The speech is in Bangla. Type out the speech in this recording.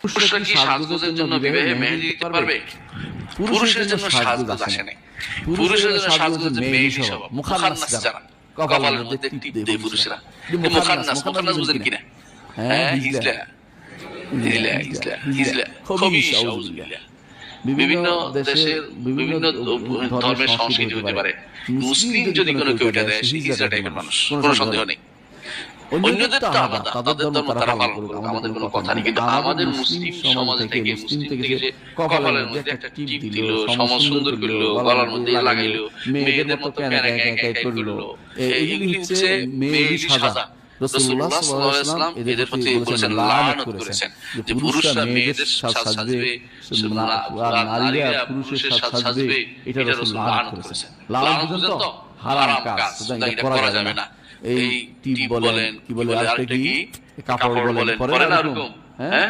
পুরুষরা কি সাজগোজের জন্য বিবাহে মেহেদি দিতে পারবে? পুরুষের জন্য সাজগোজ আসে নাই। পুরুষের জন্য সাজগোজ মেয়েরই স্বভাব। মুখান্নাস যারা কপালের মধ্যে টিপ দেয় পুরুষরা, মুখান্নাস বুঝেন কিনা? হ্যাঁ, হিজলা হিজলা হিজলা হিজলা খবিশ, আউযুবিল্লাহ। বিভিন্ন দেশের বিভিন্ন ধর্মের সংস্কৃতি হতে পারে। মুসলিম যদি কোনো কেউ এটা দেয়, সে হিজলা টাইপের মানুষ, কোনো সন্দেহ নেই। অন্যদের তো আলাদা, তাদের ধর্ম তারা পালন করুক, আমাদের কোনো কথা নেই। কিন্তু আমাদের মুসলিম সমাজ থেকে, মুসলিম থেকে যে কপালের মধ্যে একটা টিপ দিল, সমাজ সুন্দর করলো, গলার মধ্যে লাগাইলো, মেয়েদের মতো করলো, এগুলি হচ্ছে মেয়েরই সাজা। রাসূলুল্লাহ সাল্লাল্লাহু আলাইহি ওয়াসাল্লাম এদের প্রতি বলেছেন, লানত করেছেন যে পুরুষরা মেয়েদের সাজ সাজবে, নারীরা পুরুষের সাজ সাজবে, এটা রাসূল লানত করেছেন। লানত বুঝেন তো? হারাম কাজ, সুতরাং এটা করা যাবে না। এই টিপ বলেন, কি বলে আরেকটা কি, কাপড় বলেন, পরে না এরকম, হ্যাঁ।